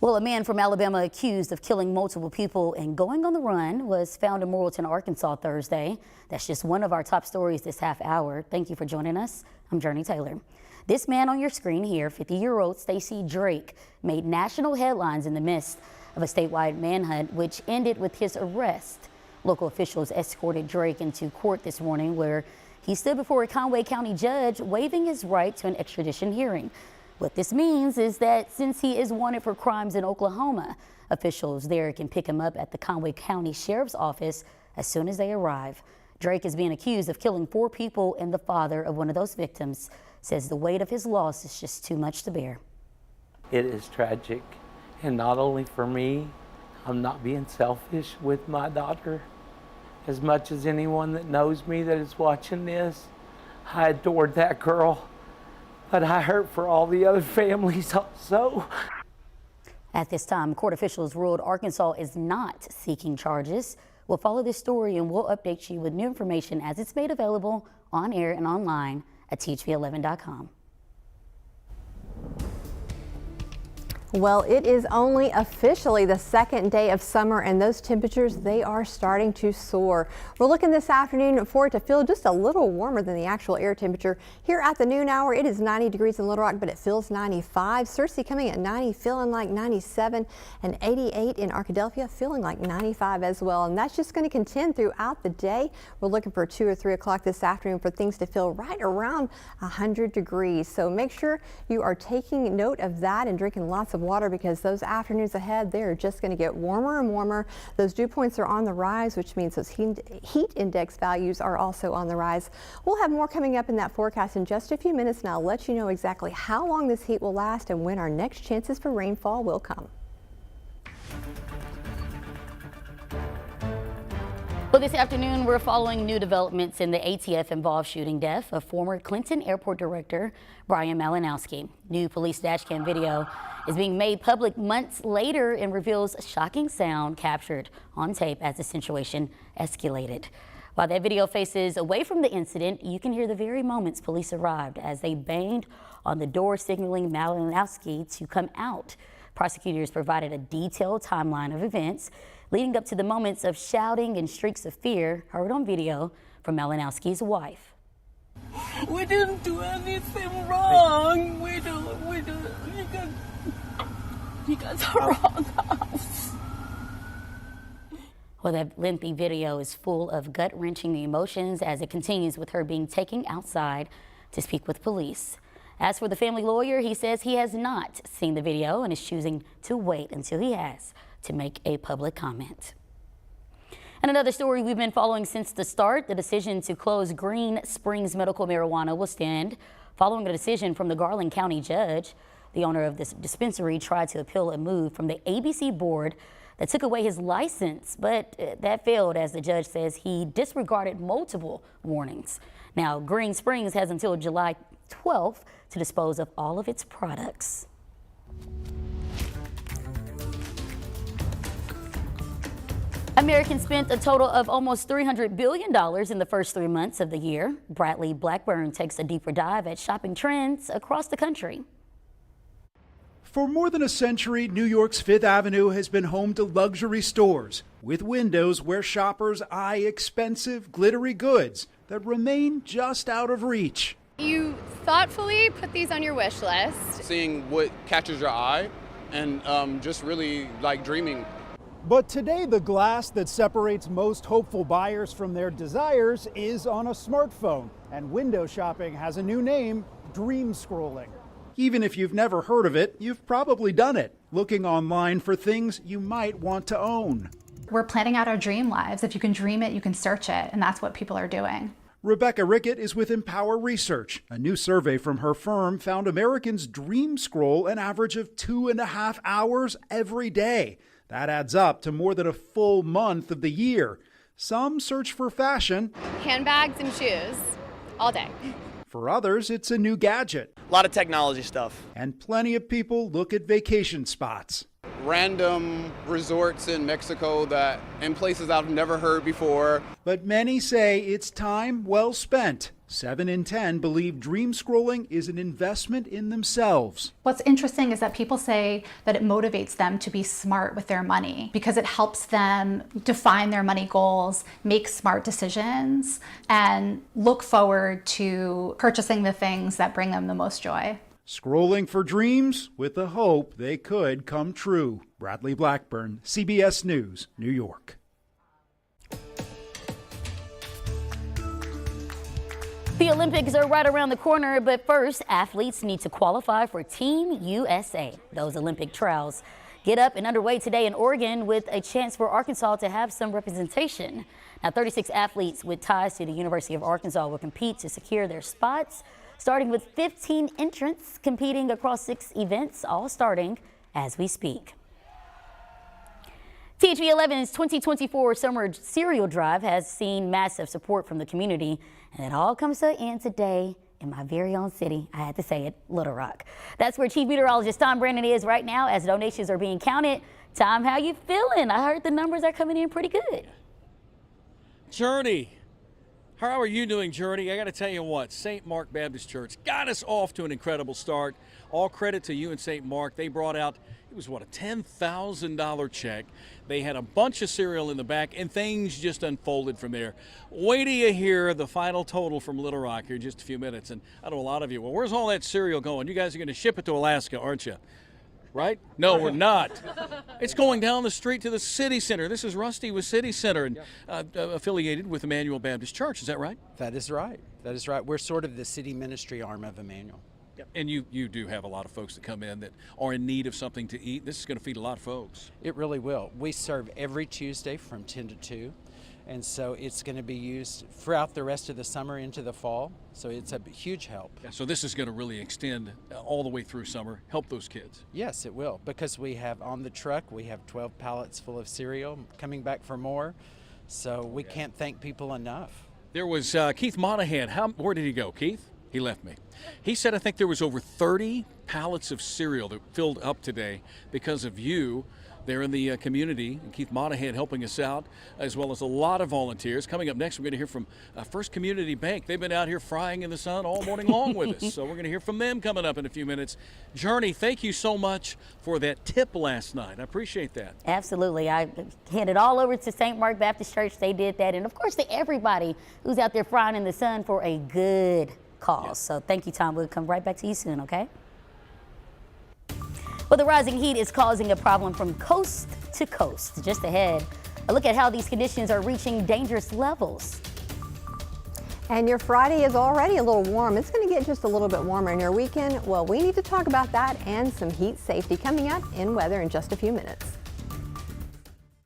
Well, a man from Alabama accused of killing multiple people and going on the run was found in Morrilton, Arkansas Thursday. That's just one of our top stories this half hour. Thank you for joining us. I'm Jurnee Taylor. This man on your screen here, 50-year-old Stacy Drake, made national headlines in the midst of a statewide manhunt, which ended with his arrest. Local officials escorted Drake into court this morning, where he stood before a Conway County judge waiving his right to an extradition hearing. What this means is that since he is wanted for crimes in Oklahoma, officials there can pick him up at the Conway County Sheriff's Office as soon as they arrive. Drake is being accused of killing 4 people, and the father of one of those victims says the weight of his loss is just too much to bear. It is tragic, and not only for me. I'm not being selfish with my daughter. As much as anyone that knows me that is watching this, I adored that girl. But I hurt for all the other families also. At this time, court officials ruled Arkansas is not seeking charges. We'll follow this story and we'll update you with new information as it's made available on air and online at THV11.com. Well, it is only officially the second day of summer, and those temperatures, they are starting to soar. We're looking this afternoon for it to feel just a little warmer than the actual air temperature. Here at the noon hour, it is 90 degrees in Little Rock, but it feels 95. Searcy coming at 90, feeling like 97, and 88 in Arkadelphia, feeling like 95 as well. And that's just going to contend throughout the day. We're looking for 2 or 3 o'clock this afternoon for things to feel right around 100 degrees. So make sure you are taking note of that and drinking lots of water, because those afternoons ahead, they're just going to get warmer and warmer. Those dew points are on the rise, which means those heat index values are also on the rise. We'll have more coming up in that forecast in just a few minutes, and I'll let you know exactly how long this heat will last and when our next chances for rainfall will come. Well, this afternoon, we're following new developments in the ATF-involved shooting death of former Clinton Airport Director Brian Malinowski. New police dashcam video is being made public months later and reveals shocking sound captured on tape as the situation escalated. While that video faces away from the incident, you can hear the very moments police arrived as they banged on the door signaling Malinowski to come out. Prosecutors provided a detailed timeline of events leading up to the moments of shouting and shrieks of fear heard on video from Malinowski's wife. We didn't do anything wrong. You guys are wrong us. Well, that lengthy video is full of gut-wrenching emotions as it continues with her being taken outside to speak with police. As for the family lawyer, he says he has not seen the video and is choosing to wait until he has to make a public comment. And another story we've been following since the start, the decision to close Green Springs Medical Marijuana will stand following a decision from the Garland County judge. The owner of this dispensary tried to appeal a move from the ABC board that took away his license, but that failed as the judge says he disregarded multiple warnings. Now, Green Springs has until July 12th to dispose of all of its products. Americans spent a total of almost $300 billion in the first 3 months of the year. Bradley Blackburn takes a deeper dive at shopping trends across the country. For more than a century, New York's Fifth Avenue has been home to luxury stores with windows where shoppers eye expensive, glittery goods that remain just out of reach. You thoughtfully put these on your wish list. Seeing what catches your eye and just really like dreaming. But today, the glass that separates most hopeful buyers from their desires is on a smartphone, and window shopping has a new name: dream scrolling. Even if you've never heard of it, you've probably done it, looking online for things you might want to own. We're planning out our dream lives. If you can dream it, you can search it, and that's what people are doing. Rebecca Rickett is with Empower Research. A new survey from her firm found Americans dream scroll an average of 2.5 hours every day. That adds up to more than a full month of the year. Some search for fashion. Handbags and shoes all day. For others, it's a new gadget. A lot of technology stuff. And plenty of people look at vacation spots. Random resorts in Mexico in places I've never heard before. But many say it's time well spent 7 in 10 believe dream scrolling is an investment in themselves. What's interesting is that people say that it motivates them to be smart with their money because it helps them define their money goals, make smart decisions, and look forward to purchasing the things that bring them the most joy. Scrolling for dreams with the hope they could come true. Bradley Blackburn, CBS News, New York. The Olympics are right around the corner, but first, athletes need to qualify for Team USA. Those Olympic trials get up and underway today in Oregon with a chance for Arkansas to have some representation. Now, 36 athletes with ties to the University of Arkansas will compete to secure their spots, starting with 15 entrants competing across 6 events, all starting as we speak. THV11's 2024 Summer Cereal Drive has seen massive support from the community, and it all comes to an end today in my very own city. I had to say it, Little Rock. That's where Chief Meteorologist Tom Brandon is right now as donations are being counted. Tom, how you feeling? I heard the numbers are coming in pretty good. Jurnee, how are you doing, Jurnee? I got to tell you what, St. Mark Baptist Church got us off to an incredible start. All credit to you and St. Mark. They brought out, it was what, a $10,000 check. They had a bunch of cereal in the back, and things just unfolded from there. Wait till you hear the final total from Little Rock here in just a few minutes. And I know a lot of you, well, where's all that cereal going? You guys are going to ship it to Alaska, aren't you? Right? No, we're not. It's going down the street to the City Center. This is Rusty with City Center and affiliated with Emmanuel Baptist Church. Is that right? That is right. That is right. We're sort of the city ministry arm of Emmanuel. And you do have a lot of folks that come in that are in need of something to eat. This is going to feed a lot of folks. It really will. We serve every Tuesday from 10 to 2. And so it's going to be used throughout the rest of the summer into the fall. So it's a huge help. Yeah, so this is going to really extend all the way through summer, help those kids. Yes, it will. Because we have on the truck, we have 12 pallets full of cereal coming back for more. So we can't thank people enough. There was Keith Monahan. Where did he go, Keith? He left me. He said, I think there was over 30 pallets of cereal that filled up today because of you there in the community. And Keith Monahan helping us out, as well as a lot of volunteers. Coming up next, we're going to hear from First Community Bank. They've been out here frying in the sun all morning long with us. So we're going to hear from them coming up in a few minutes. Jurnee, thank you so much for that tip last night. I appreciate that. Absolutely. I handed all over to St. Mark Baptist Church. They did that. And of course, to everybody who's out there frying in the sun for a good cause. Yeah. So thank you, Tom. We'll come right back to you soon, okay? Well, the rising heat is causing a problem from coast to coast. Just ahead, a look at how these conditions are reaching dangerous levels. And your Friday is already a little warm. It's going to get just a little bit warmer in your weekend. Well, we need to talk about that and some heat safety coming up in weather in just a few minutes.